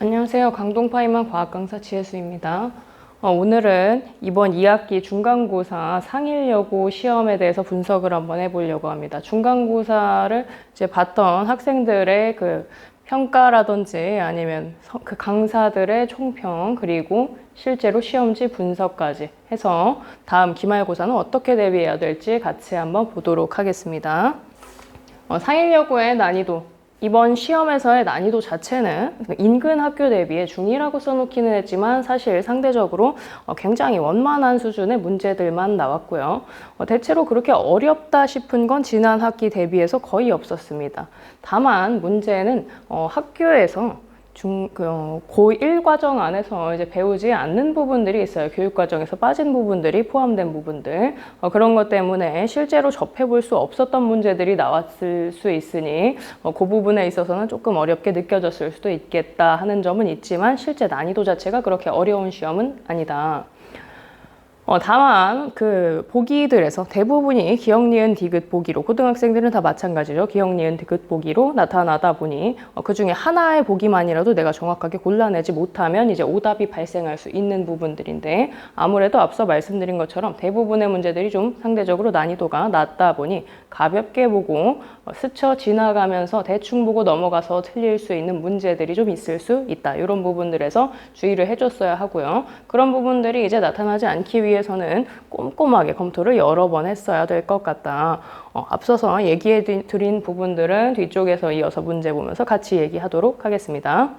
안녕하세요. 강동파이만 과학 강사 지혜수입니다. 오늘은 이번 2학기 중간고사 상일여고 시험에 대해서 분석을 한번 해보려고 합니다. 중간고사를 이제 봤던 학생들의 그 평가라든지 아니면 그 강사들의 총평 그리고 실제로 시험지 분석까지 해서 다음 기말고사는 어떻게 대비해야 될지 같이 한번 보도록 하겠습니다. 상일여고의 난이도 이번 시험에서의 난이도 자체는 인근 학교 대비에 중2라고 써놓기는 했지만 사실 상대적으로 굉장히 원만한 수준의 문제들만 나왔고요. 대체로 그렇게 어렵다 싶은 건 지난 학기 대비해서 거의 없었습니다. 다만 문제는 학교에서 고1 과정 안에서 이제 배우지 않는 부분들이 있어요. 교육 과정에서 빠진 부분들이 포함된 부분들. 그런 것 때문에 실제로 접해볼 수 없었던 문제들이 나왔을 수 있으니 그 부분에 있어서는 조금 어렵게 느껴졌을 수도 있겠다 하는 점은 있지만 실제 난이도 자체가 그렇게 어려운 시험은 아니다. 다만 그 보기들에서 대부분이 기역, 니은, 디귿 보기로, 고등학생들은 다 마찬가지죠. 기역, 니은, 디귿 보기로 나타나다 보니 그 중에 하나의 보기만이라도 내가 정확하게 골라내지 못하면 이제 오답이 발생할 수 있는 부분들인데, 아무래도 앞서 말씀드린 것처럼 대부분의 문제들이 좀 상대적으로 난이도가 낮다 보니 가볍게 보고 스쳐 지나가면서 대충 보고 넘어가서 틀릴 수 있는 문제들이 좀 있을 수 있다. 이런 부분들에서 주의를 해줬어야 하고요. 그런 부분들이 이제 나타나지 않기 위해서는 꼼꼼하게 검토를 여러 번 했어야 될 것 같다. 앞서서 얘기해 드린 부분들은 뒤쪽에서 이어서 문제 보면서 같이 얘기하도록 하겠습니다.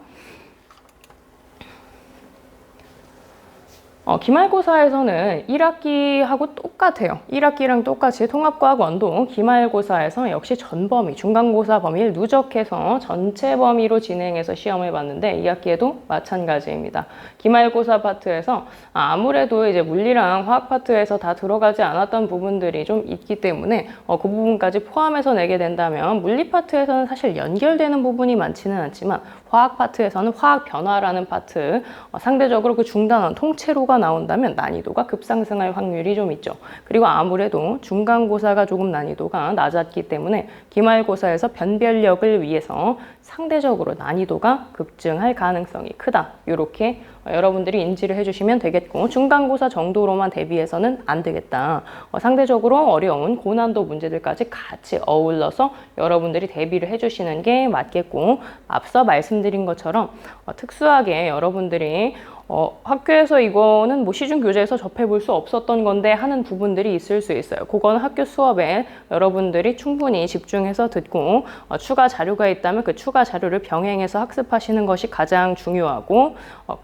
기말고사에서는 1학기하고 똑같아요. 1학기랑 똑같이 통합과학 원도 기말고사에서 역시 전범위, 중간고사 범위를 누적해서 전체 범위로 진행해서 시험을 봤는데 2학기에도 마찬가지입니다. 기말고사 파트에서 아무래도 이제 물리랑 화학 파트에서 다 들어가지 않았던 부분들이 좀 있기 때문에 그 부분까지 포함해서 내게 된다면 물리 파트에서는 사실 연결되는 부분이 많지는 않지만 화학 파트에서는 화학 변화라는 파트, 상대적으로 그 중단원 통째로가 나온다면 난이도가 급상승할 확률이 좀 있죠. 그리고 아무래도 중간고사가 조금 난이도가 낮았기 때문에 기말고사에서 변별력을 위해서 상대적으로 난이도가 급증할 가능성이 크다. 이렇게 여러분들이 인지를 해주시면 되겠고, 중간고사 정도로만 대비해서는 안 되겠다. 상대적으로 어려운 고난도 문제들까지 같이 어울러서 여러분들이 대비를 해주시는 게 맞겠고, 앞서 말씀드린 것처럼 특수하게 여러분들이 학교에서 이거는 뭐 시중 교재에서 접해볼 수 없었던 건데 하는 부분들이 있을 수 있어요. 그거는 학교 수업에 여러분들이 충분히 집중해서 듣고 추가 자료가 있다면 그 추가 자료를 병행해서 학습하시는 것이 가장 중요하고,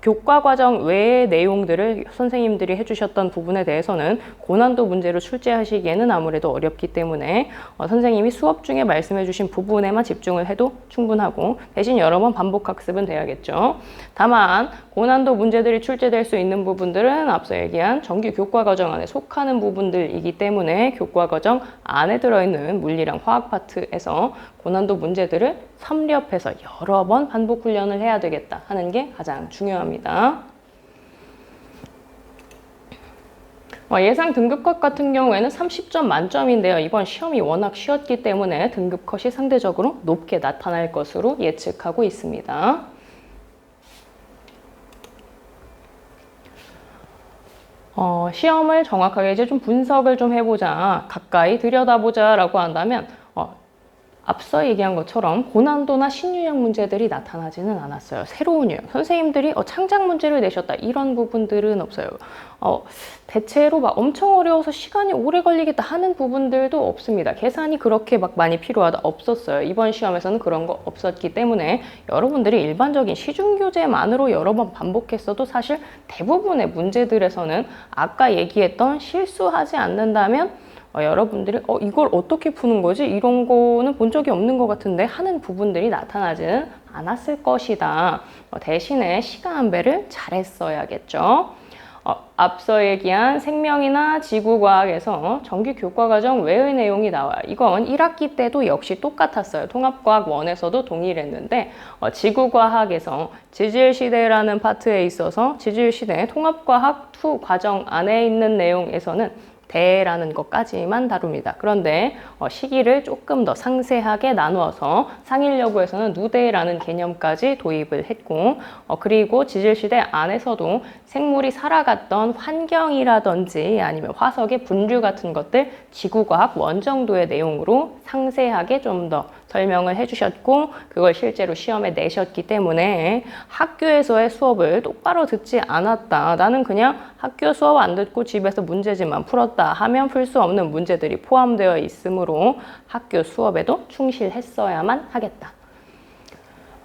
교과 과정 외의 내용들을 선생님들이 해주셨던 부분에 대해서는 고난도 문제로 출제하시기에는 아무래도 어렵기 때문에 선생님이 수업 중에 말씀해 주신 부분에만 집중을 해도 충분하고, 대신 여러 번 반복 학습은 돼야겠죠. 다만 고난도 문제들이 출제될 수 있는 부분들은 앞서 얘기한 정규 교과 과정 안에 속하는 부분들이기 때문에 교과 과정 안에 들어있는 물리랑 화학 파트에서 고난도 문제들을 섭렵해서 여러 번 반복 훈련을 해야 되겠다 하는 게 가장 중요합니다. 예상 등급컷 같은 경우에는 30점 만점인데요. 이번 시험이 워낙 쉬웠기 때문에 등급컷이 상대적으로 높게 나타날 것으로 예측하고 있습니다. 시험을 정확하게 이제 좀 분석을 좀 해보자, 가까이 들여다보자 라고 한다면 앞서 얘기한 것처럼 고난도나 신유형 문제들이 나타나지는 않았어요. 새로운 유형, 선생님들이 창작 문제를 내셨다 이런 부분들은 없어요. 대체로 막 엄청 어려워서 시간이 오래 걸리겠다 하는 부분들도 없습니다. 계산이 그렇게 막 많이 필요하다 없었어요. 이번 시험에서는 그런 거 없었기 때문에 여러분들이 일반적인 시중교재만으로 여러 번 반복했어도 사실 대부분의 문제들에서는 아까 얘기했던 실수하지 않는다면 여러분들이 이걸 어떻게 푸는 거지? 이런 거는 본 적이 없는 것 같은데 하는 부분들이 나타나지는 않았을 것이다. 대신에 시간안배를 잘했어야겠죠. 앞서 얘기한 생명이나 지구과학에서 정규 교과과정 외의 내용이 나와요. 이건 1학기 때도 역시 똑같았어요. 통합과학 1에서도 동일했는데 지구과학에서 지질시대라는 파트에 있어서 지질시대 통합과학 2 과정 안에 있는 내용에서는 대라는 것까지만 다룹니다. 그런데 시기를 조금 더 상세하게 나누어서 상인여고에서는 누대라는 개념까지 도입을 했고 그리고 지질시대 안에서도 생물이 살아갔던 환경이라든지 아니면 화석의 분류 같은 것들 지구과학 원정도의 내용으로 상세하게 좀 더 설명을 해주셨고 그걸 실제로 시험에 내셨기 때문에 학교에서의 수업을 똑바로 듣지 않았다. 나는 그냥 학교 수업 안 듣고 집에서 문제집만 풀었다 하면 풀 수 없는 문제들이 포함되어 있으므로 학교 수업에도 충실했어야만 하겠다.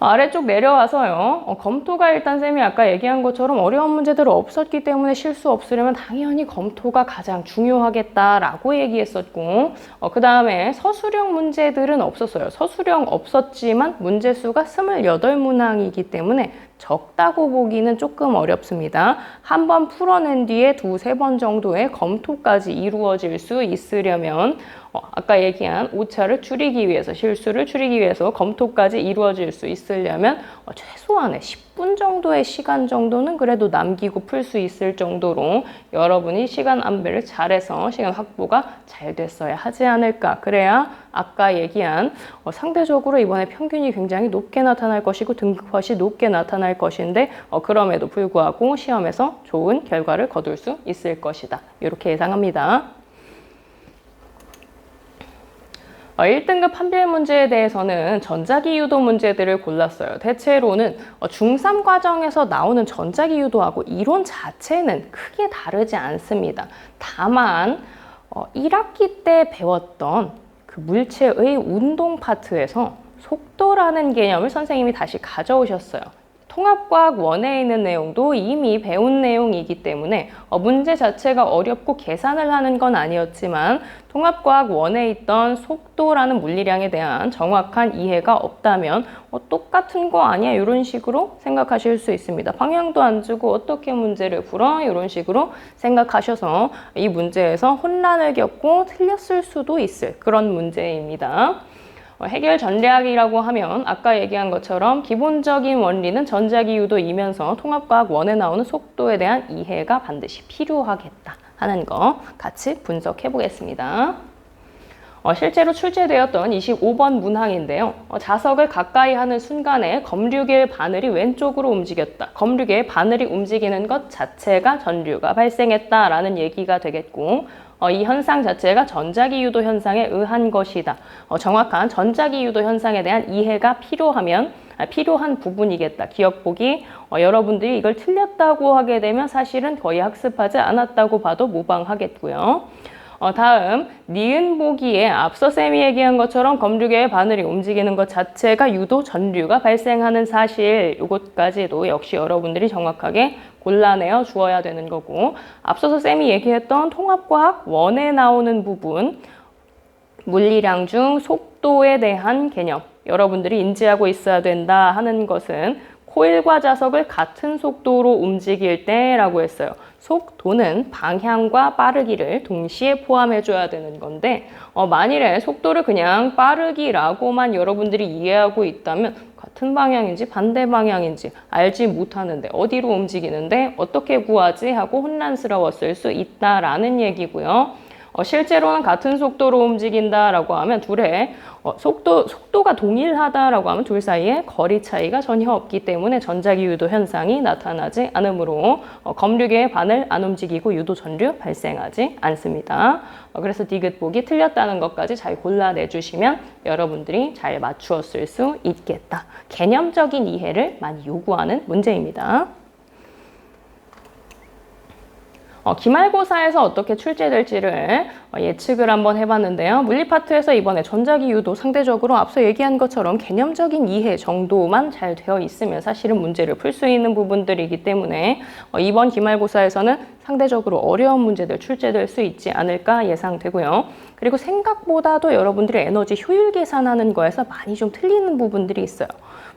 아래쪽 내려와서요. 검토가 일단 쌤이 아까 얘기한 것처럼 어려운 문제들이 없었기 때문에 실수 없으려면 당연히 검토가 가장 중요하겠다라고 얘기했었고 그 다음에 서술형 문제들은 없었어요. 서술형 없었지만 문제수가 28문항이기 때문에 적다고 보기는 조금 어렵습니다. 한 번 풀어낸 뒤에 2-3번 정도의 검토까지 이루어질 수 있으려면 아까 얘기한 오차를 줄이기 위해서 실수를 줄이기 위해서 검토까지 이루어질 수 있으려면 최소한의 10분 정도의 시간 정도는 그래도 남기고 풀 수 있을 정도로 여러분이 시간 안배를 잘해서 시간 확보가 잘 됐어야 하지 않을까. 그래야 아까 얘기한 상대적으로 이번에 평균이 굉장히 높게 나타날 것이고 등급컷이 높게 나타날 것인데 그럼에도 불구하고 시험에서 좋은 결과를 거둘 수 있을 것이다. 이렇게 예상합니다. 1등급 판별 문제에 대해서는 전자기 유도 문제들을 골랐어요. 대체로는 중3 과정에서 나오는 전자기 유도하고 이론 자체는 크게 다르지 않습니다. 다만 1학기 때 배웠던 그 물체의 운동 파트에서 속도라는 개념을 선생님이 다시 가져오셨어요. 통합과학 1에 있는 내용도 이미 배운 내용이기 때문에 문제 자체가 어렵고 계산을 하는 건 아니었지만 통합과학 1에 있던 속도라는 물리량에 대한 정확한 이해가 없다면 똑같은 거 아니야? 이런 식으로 생각하실 수 있습니다. 방향도 안 주고 어떻게 문제를 풀어? 이런 식으로 생각하셔서 이 문제에서 혼란을 겪고 틀렸을 수도 있을 그런 문제입니다. 해결 전략이라고 하면 아까 얘기한 것처럼 기본적인 원리는 전자기 유도이면서 통합과학 1에 나오는 속도에 대한 이해가 반드시 필요하겠다 하는 거 같이 분석해 보겠습니다. 실제로 출제되었던 25번 문항인데요. 자석을 가까이 하는 순간에 검류계의 바늘이 왼쪽으로 움직였다. 검류계의 바늘이 움직이는 것 자체가 전류가 발생했다라는 얘기가 되겠고 이 현상 자체가 전자기 유도 현상에 의한 것이다. 정확한 전자기 유도 현상에 대한 이해가 필요한 부분이겠다. 기억보기 여러분들이 이걸 틀렸다고 하게 되면 사실은 거의 학습하지 않았다고 봐도 무방하겠고요. 다음 니은 보기에 앞서 쌤이 얘기한 것처럼 검류계의 바늘이 움직이는 것 자체가 유도 전류가 발생하는 사실 이것까지도 역시 여러분들이 정확하게 골라내어 주어야 되는 거고 앞서서 쌤이 얘기했던 통합과학 1에 나오는 부분 물리량 중 속도에 대한 개념 여러분들이 인지하고 있어야 된다 하는 것은 코일과 자석을 같은 속도로 움직일 때라고 했어요. 속도는 방향과 빠르기를 동시에 포함해줘야 되는 건데 만일에 속도를 그냥 빠르기라고만 여러분들이 이해하고 있다면 같은 방향인지 반대 방향인지 알지 못하는데 어디로 움직이는데 어떻게 구하지 하고 혼란스러웠을 수 있다라는 얘기고요. 실제로는 같은 속도로 움직인다라고 하면 둘의 속도가 동일하다라고 하면 둘 사이에 거리 차이가 전혀 없기 때문에 전자기 유도 현상이 나타나지 않으므로 검류계의 바늘 안 움직이고 유도 전류 발생하지 않습니다. 그래서 디귿 보기 틀렸다는 것까지 잘 골라내 주시면 여러분들이 잘 맞추었을 수 있겠다. 개념적인 이해를 많이 요구하는 문제입니다. 기말고사에서 어떻게 출제될지를 예측을 한번 해봤는데요. 물리 파트에서 이번에 전자기 유도 상대적으로 앞서 얘기한 것처럼 개념적인 이해 정도만 잘 되어 있으면 사실은 문제를 풀 수 있는 부분들이기 때문에 이번 기말고사에서는 상대적으로 어려운 문제들 출제될 수 있지 않을까 예상되고요. 그리고 생각보다도 여러분들이 에너지 효율 계산하는 거에서 많이 좀 틀리는 부분들이 있어요.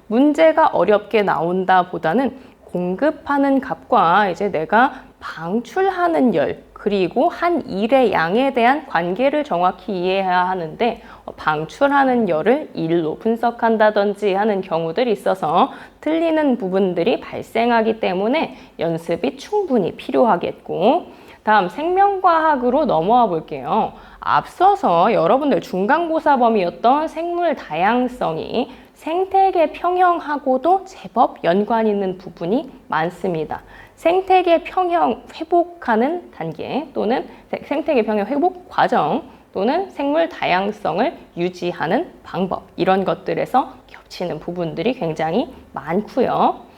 문제가 어렵게 나온다 보다는 공급하는 값과 이제 내가 방출하는 열 그리고 한 일의 양에 대한 관계를 정확히 이해해야 하는데 방출하는 열을 1로 분석한다든지 하는 경우들이 있어서 틀리는 부분들이 발생하기 때문에 연습이 충분히 필요하겠고 다음 생명과학으로 넘어와 볼게요. 앞서서 여러분들 중간고사 범위였던 생물 다양성이 생태계 평형하고도 제법 연관 있는 부분이 많습니다. 생태계 평형 회복하는 단계 또는 생태계 평형 회복 과정 또는 생물 다양성을 유지하는 방법, 이런 것들에서 겹치는 부분들이 굉장히 많고요.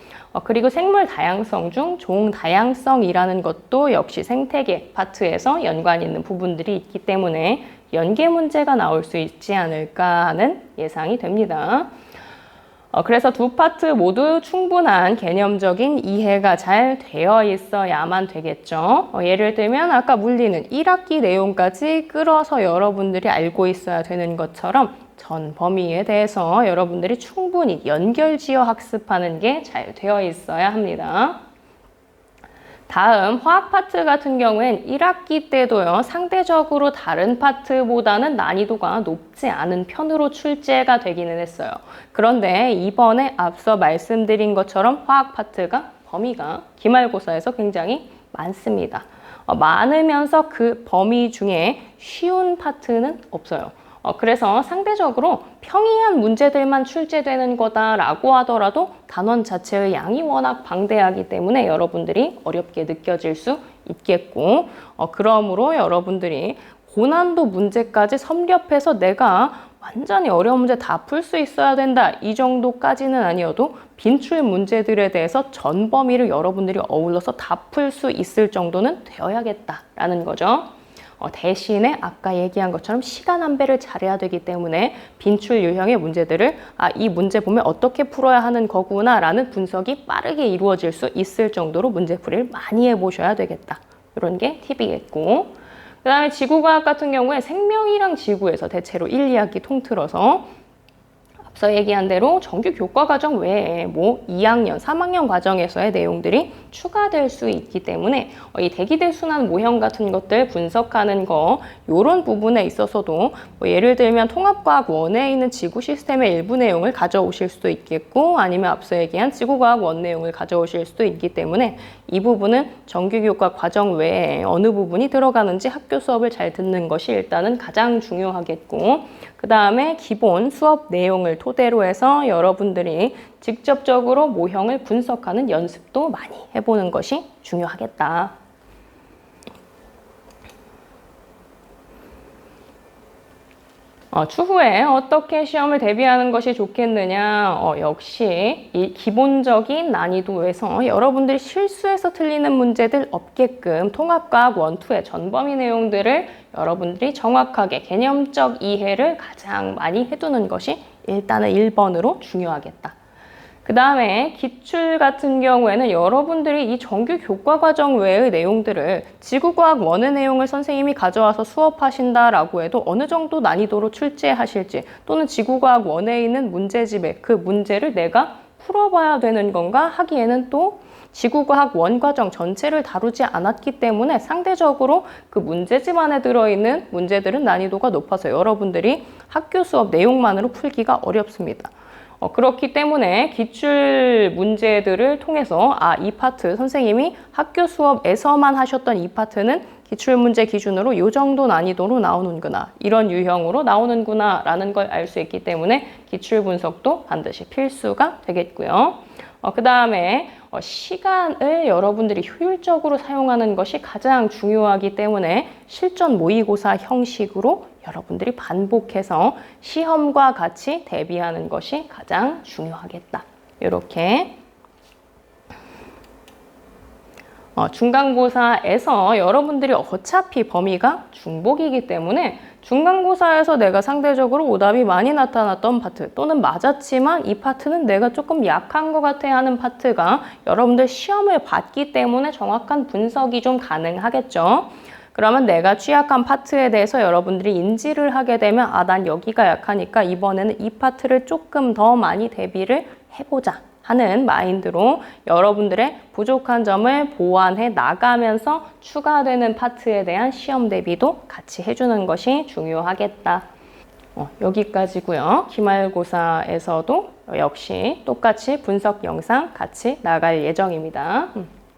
그리고 생물 다양성 중 종 다양성이라는 것도 역시 생태계 파트에서 연관 있는 부분들이 있기 때문에 연계 문제가 나올 수 있지 않을까 하는 예상이 됩니다. 그래서 두 파트 모두 충분한 개념적인 이해가 잘 되어 있어야만 되겠죠. 예를 들면 아까 물리는 1학기 내용까지 끌어서 여러분들이 알고 있어야 되는 것처럼 전 범위에 대해서 여러분들이 충분히 연결지어 학습하는 게 잘 되어 있어야 합니다. 다음 화학 파트 같은 경우엔 1학기 때도요, 상대적으로 다른 파트보다는 난이도가 높지 않은 편으로 출제가 되기는 했어요. 그런데 이번에 앞서 말씀드린 것처럼 화학 파트가 범위가 기말고사에서 굉장히 많습니다. 많으면서 그 범위 중에 쉬운 파트는 없어요. 그래서 상대적으로 평이한 문제들만 출제되는 거다라고 하더라도 단원 자체의 양이 워낙 방대하기 때문에 여러분들이 어렵게 느껴질 수 있겠고, 그러므로 여러분들이 고난도 문제까지 섭렵해서 내가 완전히 어려운 문제 다 풀 수 있어야 된다, 이 정도까지는 아니어도 빈출 문제들에 대해서 전 범위를 여러분들이 어울러서 다 풀 수 있을 정도는 되어야겠다라는 거죠. 대신에 아까 얘기한 것처럼 시간 안배를 잘해야 되기 때문에 빈출 유형의 문제들을 이 문제 보면 어떻게 풀어야 하는 거구나 라는 분석이 빠르게 이루어질 수 있을 정도로 문제풀이를 많이 해보셔야 되겠다. 이런 게 팁이겠고, 그 다음에 지구과학 같은 경우에 생명이랑 지구에서 대체로 1, 2학기 통틀어서 앞서 얘기한 대로 정규 교과 과정 외에 2학년, 3학년 과정에서의 내용들이 추가될 수 있기 때문에 이 대기대순환 모형 같은 것들 분석하는 거, 이런 부분에 있어서도 예를 들면 통합과학 1에 있는 지구 시스템의 일부 내용을 가져오실 수도 있겠고, 아니면 앞서 얘기한 지구과학 1 내용을 가져오실 수도 있기 때문에 이 부분은 정규 교과 과정 외에 어느 부분이 들어가는지 학교 수업을 잘 듣는 것이 일단은 가장 중요하겠고, 그 다음에 기본 수업 내용을 토대로 해서 여러분들이 직접적으로 모형을 분석하는 연습도 많이 해보는 것이 중요하겠다. 추후에 어떻게 시험을 대비하는 것이 좋겠느냐, 역시 이 기본적인 난이도에서 여러분들이 실수해서 틀리는 문제들 없게끔 통합과학 1, 2의 전범위 내용들을 여러분들이 정확하게 개념적 이해를 가장 많이 해두는 것이 일단은 1번으로 중요하겠다. 그 다음에 기출 같은 경우에는 여러분들이 이 정규 교과 과정 외의 내용들을 지구과학 1의 내용을 선생님이 가져와서 수업하신다라고 해도 어느 정도 난이도로 출제하실지, 또는 지구과학 1에 있는 문제집에 그 문제를 내가 풀어봐야 되는 건가 하기에는 또 지구과학 1 과정 전체를 다루지 않았기 때문에 상대적으로 그 문제집 안에 들어있는 문제들은 난이도가 높아서 여러분들이 학교 수업 내용만으로 풀기가 어렵습니다. 그렇기 때문에 기출 문제들을 통해서 이 파트 선생님이 학교 수업에서만 하셨던 이 파트는 기출문제 기준으로 이 정도 난이도로 나오는구나, 이런 유형으로 나오는구나 라는 걸 알 수 있기 때문에 기출 분석도 반드시 필수가 되겠고요. 그 다음에 시간을 여러분들이 효율적으로 사용하는 것이 가장 중요하기 때문에 실전 모의고사 형식으로 여러분들이 반복해서 시험과 같이 대비하는 것이 가장 중요하겠다. 이렇게 중간고사에서 여러분들이 어차피 범위가 중복이기 때문에 중간고사에서 내가 상대적으로 오답이 많이 나타났던 파트, 또는 맞았지만 이 파트는 내가 조금 약한 것 같아 하는 파트가 여러분들 시험을 봤기 때문에 정확한 분석이 좀 가능하겠죠. 그러면 내가 취약한 파트에 대해서 여러분들이 인지를 하게 되면 난 여기가 약하니까 이번에는 이 파트를 조금 더 많이 대비를 해보자 하는 마인드로 여러분들의 부족한 점을 보완해 나가면서 추가되는 파트에 대한 시험 대비도 같이 해주는 것이 중요하겠다. 여기까지고요. 기말고사에서도 역시 똑같이 분석 영상 같이 나갈 예정입니다.